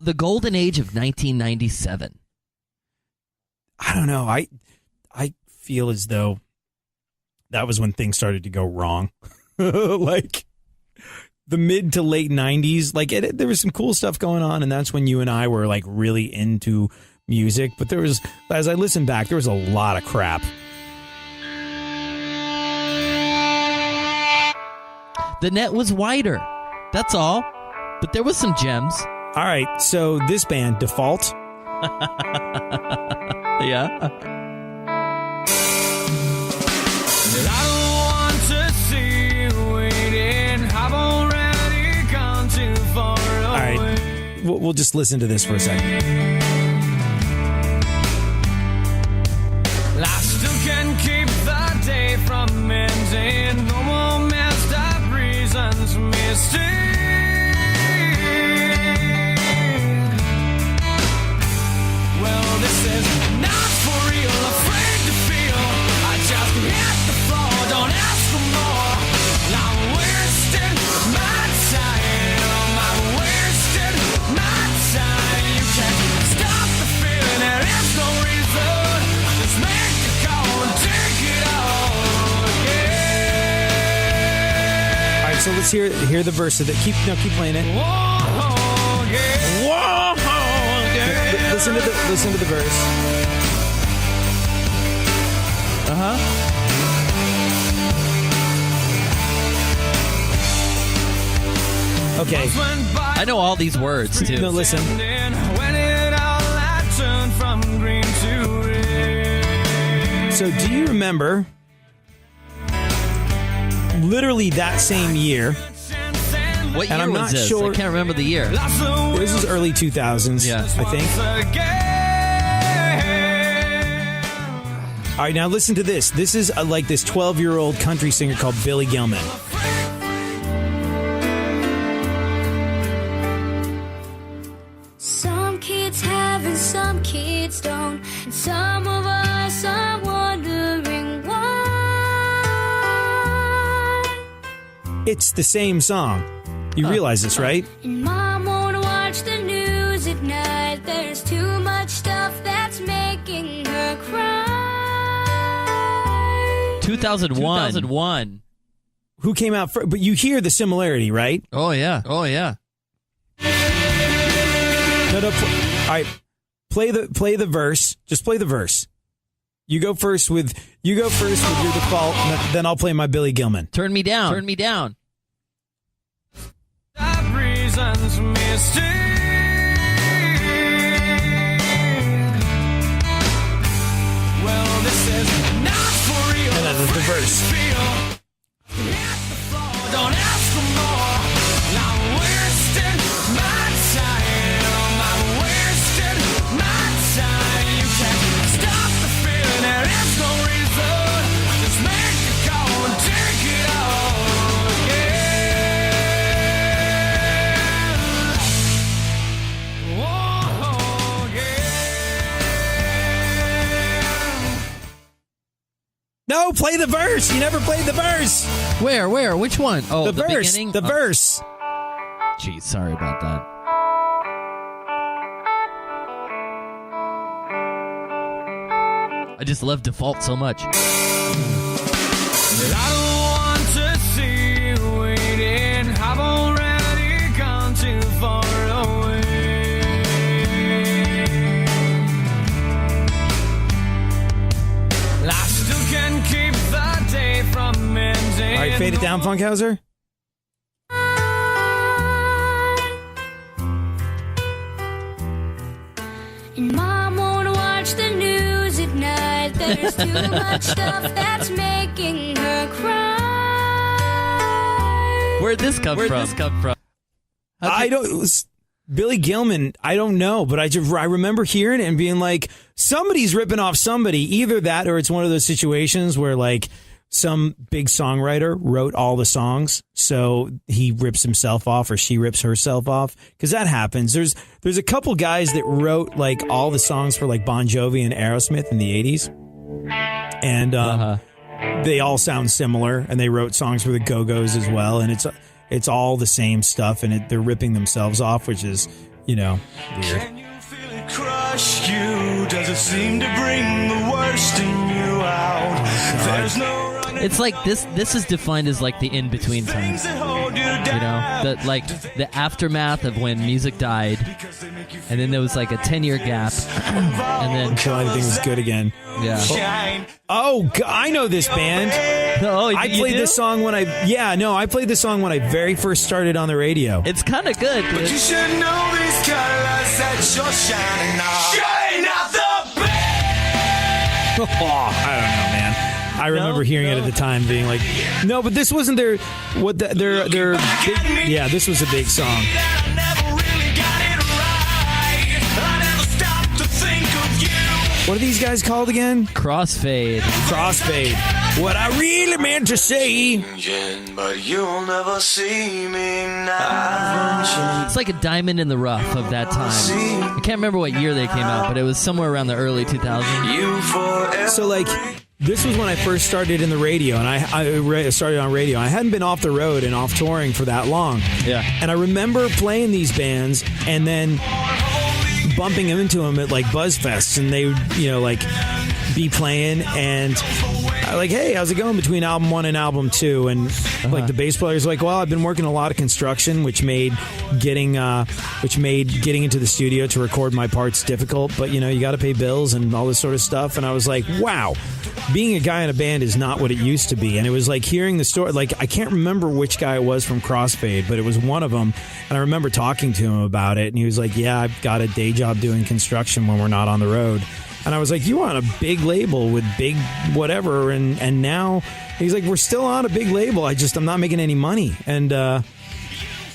the golden age of 1997? I don't know. I feel as though that was when things started to go wrong. Like the mid to late 90s, like there was some cool stuff going on, and that's when you and I were like really into music. But there was, as I listened back, there was a lot of crap. The net was wider. That's all. But there was some gems. All right, so this band, Default. Yeah. I don't want to see you waiting. I've already gone too far away. All right, we'll just listen to this for a second. I still can keep the day from ending. No more messed up reasons for me stay. Well, this is not for real, afraid to feel. I just hit the floor, don't ask for more. I'm wasting my time, I'm wasting my time. You can't stop the feeling, there is no reason. Just make the call and take it all again. All right, so let's hear the verse of it. Keep playing it. Whoa, yeah. Whoa! Listen to the verse. Okay. I know all these words too. No, listen. When it all I turned from green to red. So do you remember literally that same year? What And year I'm was not this? sure. I can't remember the year. This was early 2000s, Yeah. I think. All right, now listen to this. This is like this 12-year-old country singer called Billy Gilman. Some kids have and some kids don't. And some of us are wondering why. It's the same song. You realize this, right? And Mom won't watch the news at night. There's too much stuff that's making her cry. 2001. Who came out first? But you hear the similarity, right? Oh, yeah. No. All right, play the verse. Just play the verse. You go first with your Default, then I'll play my Billy Gilman. Turn me down. Reasons mistake. Well, this is not for real. And then the verse. Don't ask for more. I'm wasting my time. I'm wasting my time. You can't stop the feeling. There is no reason. Just make the call and take it all again. Whoa, yeah. No, play the verse. You never played the verse. Where? Which one? Oh, The verse. beginning? The verse. Geez, sorry about that. I just love Default so much. I don't want to see you waiting. I've already gone too far away. I still can keep the day from ending. All right, fade it down, Funkhauser. And Mom won't watch the news at night. There's too much stuff that's making her cry. Where'd this come from? I don't. Billy Gilman, I don't know, but I remember hearing it and being like, somebody's ripping off somebody. Either that or it's one of those situations where like some big songwriter wrote all the songs, so he rips himself off or she rips herself off, because that happens. There's a couple guys that wrote like all the songs for like Bon Jovi and Aerosmith in the 80s, and they all sound similar, and they wrote songs for the Go-Go's as well, and it's all the same stuff, and they're ripping themselves off, which is weird. Can you feel it crush you? Does it seem to bring the worst in you out? There's no running. It's like this is defined as like the in-between time. Things that hold you down. The aftermath of when music died, and then there was like a 10-year gap, and then Until everything was good again. yeah. Shine. Oh, I know this band. Oh, I you played do? this song when I played this song when I very first started on the radio. It's kind of good. But you should know these colors that you're shining on. Shine out the band. I don't know, man. I remember hearing it at the time, being like, "No, but this wasn't their big, yeah, this was a big song." I never really got it right. I never stopped to think of you. What are these guys called again? Crossfade. Crossfade. What I really meant to say. But you'll never see me now. It's like a diamond in the rough of that time. I can't remember what year they came out, but it was somewhere around the early 2000s. You forever. So, like, this was when I first started in the radio, and I started on radio. I hadn't been off the road and off touring for that long. Yeah. And I remember playing these bands and then bumping into them at, like, BuzzFests, and they would, like, be playing, and I like, hey, how's it going between album 1 and album 2? And like the bass player's like, well, I've been working a lot of construction, which made getting into the studio to record my parts difficult. But you got to pay bills and all this sort of stuff. And I was like, wow, being a guy in a band is not what it used to be. And it was like hearing the story. Like, I can't remember which guy it was from Crossfade, but it was one of them. And I remember talking to him about it, and he was like, yeah, I've got a day job doing construction when we're not on the road. And I was like, you were on a big label with big whatever, and now he's like, we're still on a big label. I'm not making any money. And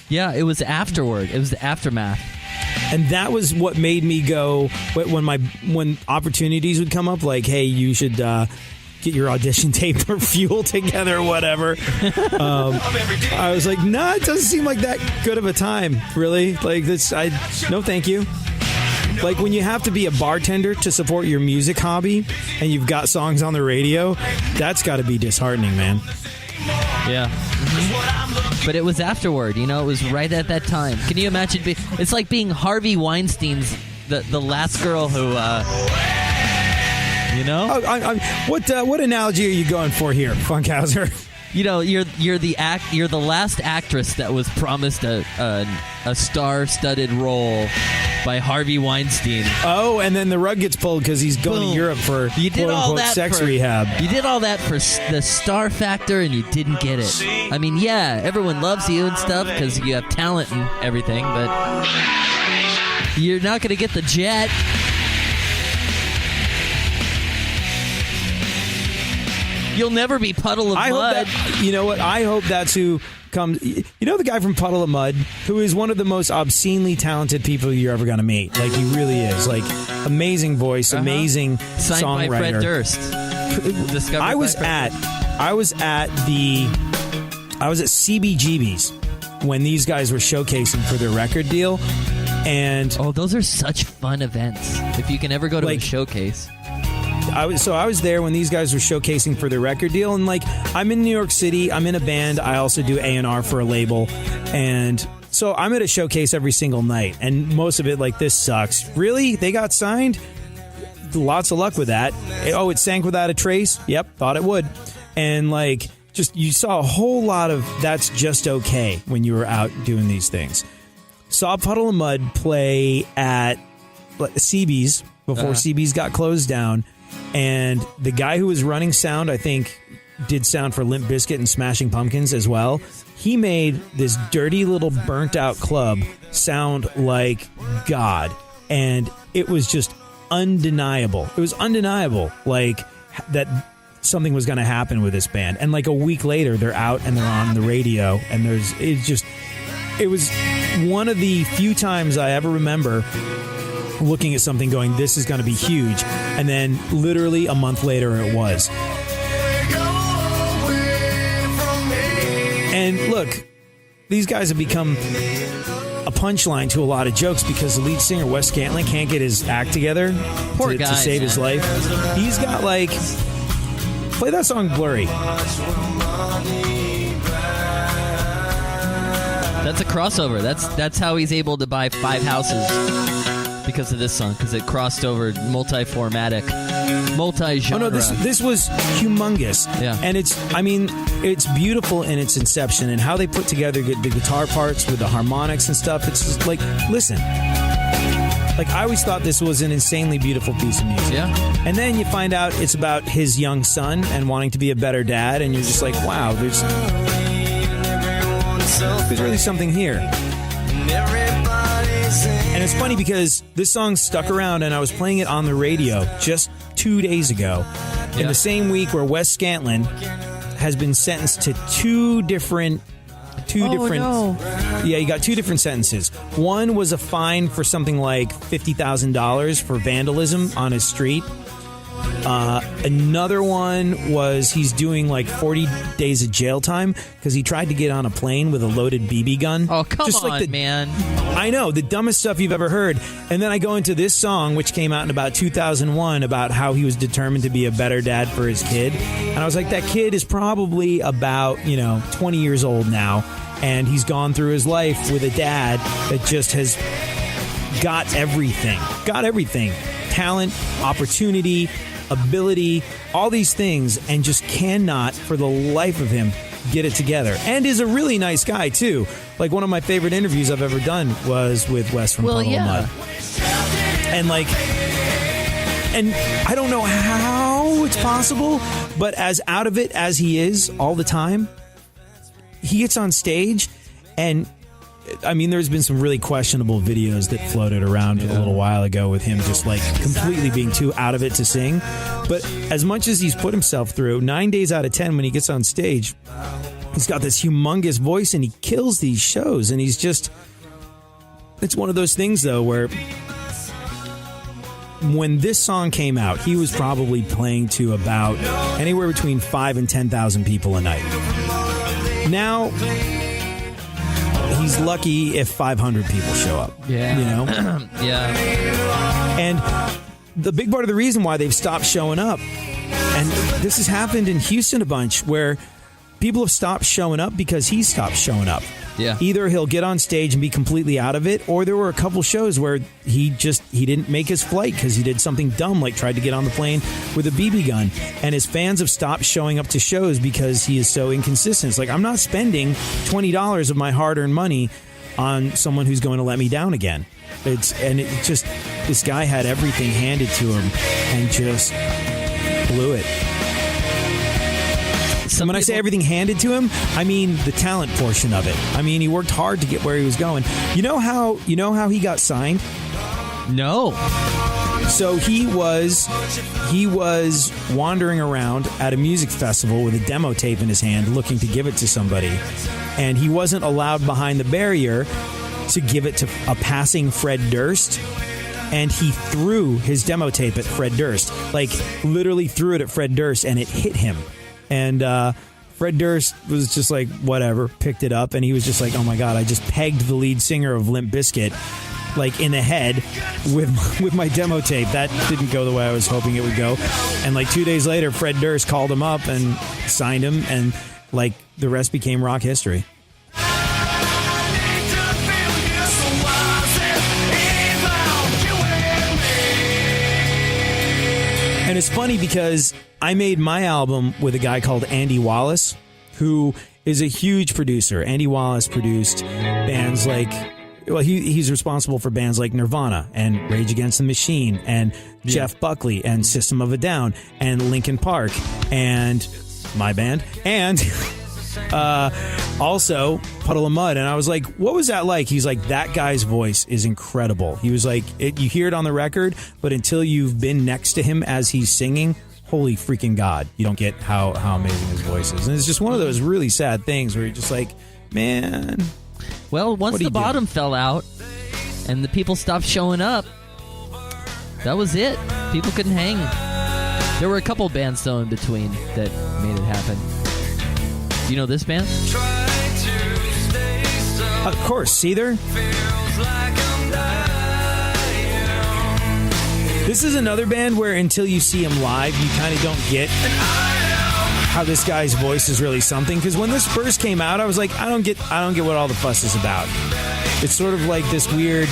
Yeah, it was afterward. It was the aftermath. and that was what made me go when opportunities would come up, like, hey, you should get your audition tape or Fuel together or whatever. I was like, nah, it doesn't seem like that good of a time, really. Like this, no, thank you. Like when you have to be a bartender to support your music hobby and you've got songs on the radio, that's got to be disheartening, man. Yeah. Mm-hmm. But it was afterward, it was right at that time. Can you imagine? It's like being Harvey Weinstein's, the last girl who, What analogy are you going for here, Funkhauser? You're the last actress that was promised a star-studded role by Harvey Weinstein. Oh, and then the rug gets pulled because he's going to Europe for quote-unquote sex rehab. You did all that for the star factor, and you didn't get it. I mean, yeah, everyone loves you and stuff because you have talent and everything, but you're not going to get the jet. You'll never be Puddle of Mudd. You know what? I hope that's who comes. You know the guy from Puddle of Mudd, who is one of the most obscenely talented people you're ever going to meet. Like, he really is. Like, amazing voice, amazing Signed songwriter. by Fred Durst. I was at CBGB's when these guys were showcasing for their record deal, and those are such fun events. If you can ever go to a showcase. I was there when these guys were showcasing for their record deal, and like, I'm in New York City, I'm in a band, I also do A&R for a label, and so I'm at a showcase every single night, and most of it, like, this sucks. Really? They got signed? Lots of luck with that. Oh, it sank without a trace? Yep, thought it would. And like, just, you saw a whole lot of that's just okay when you were out doing these things. Saw Puddle of Mudd play at CB's before CB's got closed down. And the guy who was running sound, I think, did sound for Limp Bizkit and Smashing Pumpkins as well. He made this dirty little burnt-out club sound like God. And it was just undeniable. It was undeniable, like, that something was going to happen with this band. And like a week later, they're out and they're on the radio. And it was one of the few times I ever remember looking at something going, this is going to be huge, and then literally a month later it was. And look, these guys have become a punchline to a lot of jokes because the lead singer Wes Scantlin can't get his act together to save his life. He's got, like, play that song Blurry. That's a crossover. That's how he's able to buy 5 houses because of this song, because it crossed over multi-formatic, multi-genre. Oh no, this was humongous. Yeah. And it's beautiful in its inception and how they put together the guitar parts with the harmonics and stuff. It's just like, listen. Like, I always thought this was an insanely beautiful piece of music. Yeah. And then you find out it's about his young son and wanting to be a better dad, and you're just like, wow, there's really something here. And it's funny because this song stuck around, and I was playing it on the radio just 2 days ago, in the same week where Wes Scantlin has been sentenced to two different. No. Yeah, he got 2 different sentences. One was a fine for something like $50,000 for vandalism on his street. Another one was he's doing like 40 days of jail time because he tried to get on a plane with a loaded BB gun. Oh, come Just on, like man. I know, the dumbest stuff you've ever heard. And then I go into this song, which came out in about 2001, about how he was determined to be a better dad for his kid. And I was like, that kid is probably about, 20 years old now. And he's gone through his life with a dad that just has got everything. Talent, opportunity, ability, all these things, and just cannot, for the life of him, get it together. And is a really nice guy, too. Like, one of my favorite interviews I've ever done was with Wes from Puddle of Mudd. And, and I don't know how it's possible, but as out of it as he is all the time, he gets on stage, and there's been some really questionable videos that floated around a little while ago with him just like completely being too out of it to sing. But as much as he's put himself through, 9 days out of 10 when he gets on stage, he's got this humongous voice and he kills these shows. And it's one of those things though where when this song came out, he was probably playing to about anywhere between 5,000 and 10,000 people a night. Now, he's lucky if 500 people show up. Yeah. Yeah. And the big part of the reason why they've stopped showing up, and this has happened in Houston a bunch, where people have stopped showing up because he stopped showing up. Yeah. Either he'll get on stage and be completely out of it, or there were a couple shows where he didn't make his flight because he did something dumb, like tried to get on the plane with a BB gun. And his fans have stopped showing up to shows because he is so inconsistent. It's like, I'm not spending $20 of my hard-earned money on someone who's going to let me down again. This guy had everything handed to him and just blew it. And when I say everything handed to him, I mean the talent portion of it. I mean, he worked hard to get where he was going. You know how he got signed? No. So he was wandering around at a music festival with a demo tape in his hand looking to give it to somebody. And he wasn't allowed behind the barrier to give it to a passing Fred Durst. And he threw his demo tape at Fred Durst. Like, literally threw it at Fred Durst, and it hit him. And Fred Durst was just like, whatever, picked it up, and he was just like, oh my God, I just pegged the lead singer of Limp Bizkit, like, in the head with my demo tape. That didn't go the way I was hoping it would go. And like 2 days later, Fred Durst called him up and signed him, and like the rest became rock history. And it's funny because I made my album with a guy called Andy Wallace, who is a huge producer. Andy Wallace produced bands like, he's responsible for bands like Nirvana and Rage Against the Machine and Jeff Buckley and System of a Down and Linkin Park and my band and also Puddle of Mudd. And I was like, what was that like? He's like, that guy's voice is incredible. He was like, you hear it on the record, but until you've been next to him as he's singing, holy freaking God, you don't get how amazing his voice is. And it's just one of those really sad things where you're just like, man. Well, once the bottom fell out and the people stopped showing up, that was it. People couldn't hang. There were a couple bands though in between that made it happen. Do you know this band? Of course, Seether. This is another band where until you see them live, you kind of don't get how this guy's voice is really something. Because when this first came out, I was like, I don't get what all the fuss is about. It's sort of like this weird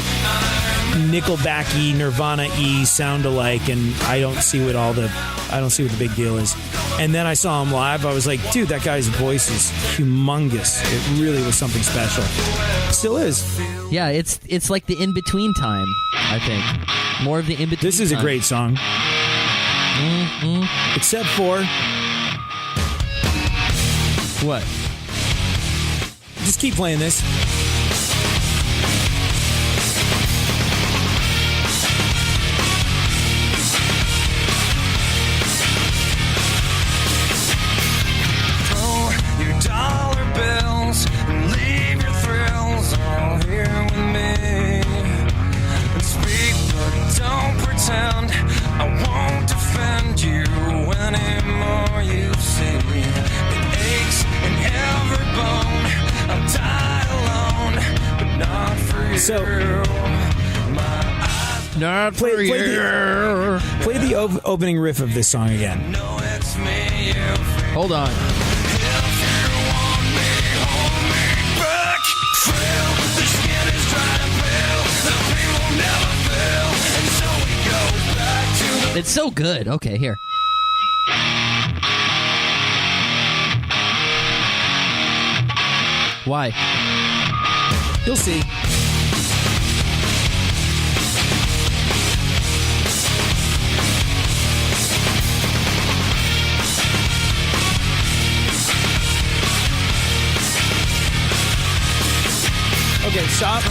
Nickelback-y, Nirvana-y sound-alike, and I don't see what the big deal is. And then I saw him live. I was like, dude, that guy's voice is humongous. It really was something special. Still is. Yeah, it's like the in-between time, I think. More of the in-between This is time. a great song. Mm-hmm. Except for... What? Just keep playing this. Dollar bills and leave your thrills all here with me. And speak, but don't pretend. I won't defend you anymore. You see, it aches in every bone. I'll die alone, but not for you. So, Not for you. Play the opening riff of this song again. No, it's me. Hold on. It's so good. Okay, here. Why? You'll see. Okay, stop.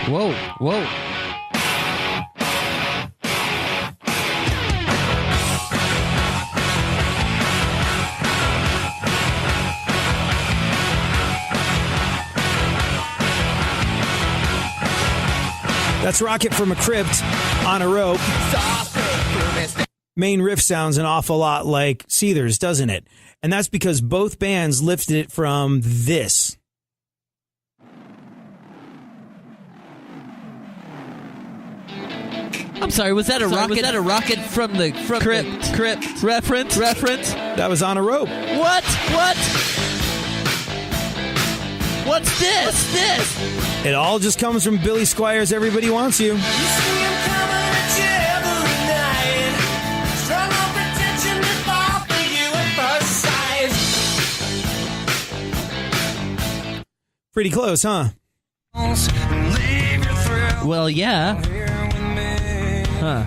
Whoa, whoa. That's Rocket from a Crypt on a rope. Main riff sounds an awful lot like Seether's, doesn't it? And that's because both bands lifted it from this. I'm sorry, was that a rocket? Was that a rocket from the Crypt reference? That was on a rope. What? What's this? It all just comes from Billy Squier's Everybody Wants You. Pretty close, huh? Well, yeah. Huh.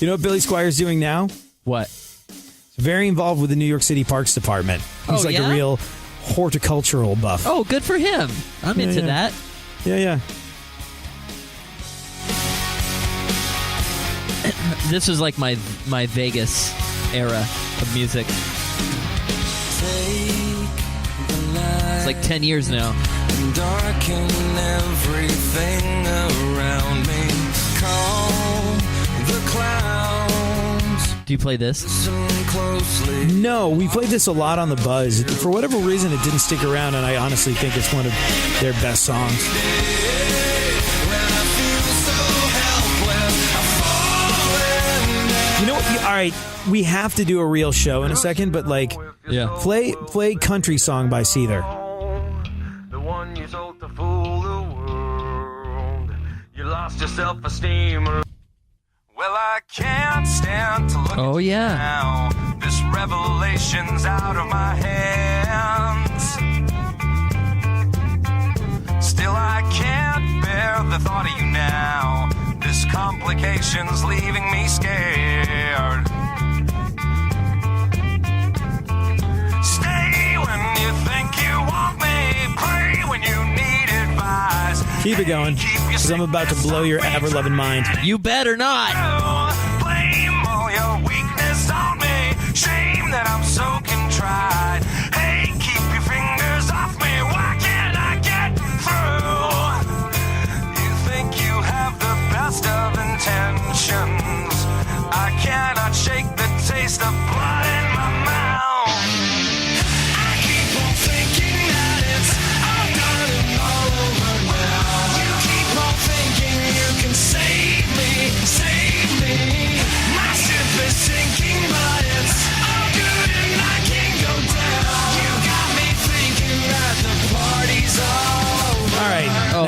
You know what Billy Squier's doing now? What? He's very involved with the New York City Parks Department. He's like a real horticultural buff. Oh, good for him. I'm into that. Yeah. This was like my Vegas era of music. It's like 10 years now. Darken everything around me. Call the clowns. Do you play this? Listen closely. No, we played this a lot on the Buzz. For whatever reason, it didn't stick around, and I honestly think it's one of their best songs. You know what? All right, we have to do a real show in a second, but Yeah. play Country Song by Seether. The one you sold to fool the world. You lost your self-esteem. Well, I can't stand to look Oh, at you yeah. now. This revelation's out of my hands. Still, I can't bear the thought of you now. This complication's leaving me scared. Stay when you think you want me. Pray when you need advice. Keep it going, because I'm about to blow your ever-loving mind. You better not. Blame all your weakness on me. Shame that I'm so contrite. Hey, keep your fingers off me. Why can't I get through? You think you have the best of intentions. I cannot shake the taste of blood in my mouth. I keep on thinking that it's all done and all over now. You keep on thinking you can save me, save me.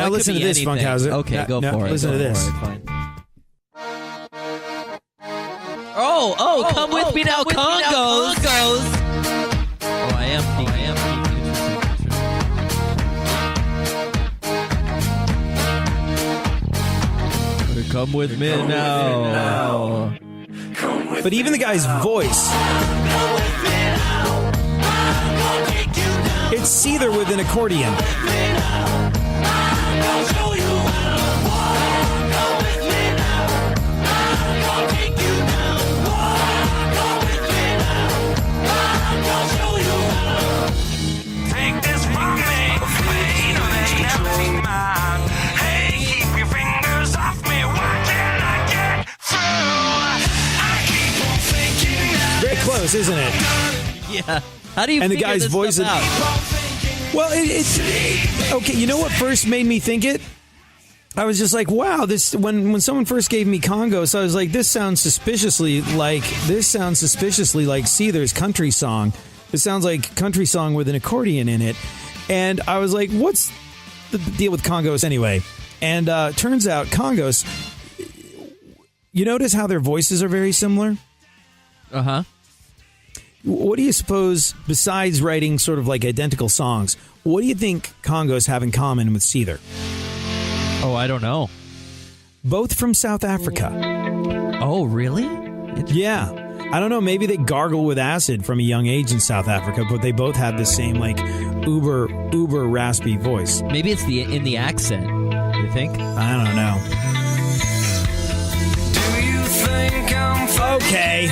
it listen could to be this, anything. Funkhauser. Okay, go for it. Listen Go to this. for it, fine. Oh, come with me now, Congos. Oh, I am. Come with me now. But even the guy's voice. It's Seether with an accordion. Take this from me, pain may never be mine. Hey, keep your fingers off me. What can I get through? I keep on thinking that Very close, isn't it? Yeah. How do you And the figure guy's this voice stuff is- out? Well, it's okay. You know what first made me think it? I was just like, wow, this when someone first gave me Congos, I was like, this sounds suspiciously like Seether's country song. It sounds like country song with an accordion in it. And I was like, what's the deal with Congos anyway? And turns out Congos, you notice how their voices are very similar? Uh-huh. What do you suppose, besides writing sort of like identical songs, what do you think Congos have in common with Seether? Oh, I don't know. Both from South Africa. Oh, really? Yeah. I don't know, maybe they gargle with acid from a young age in South Africa, but they both have the same like uber raspy voice. Maybe it's in the accent. You think? I don't know. do you think I'm Okay.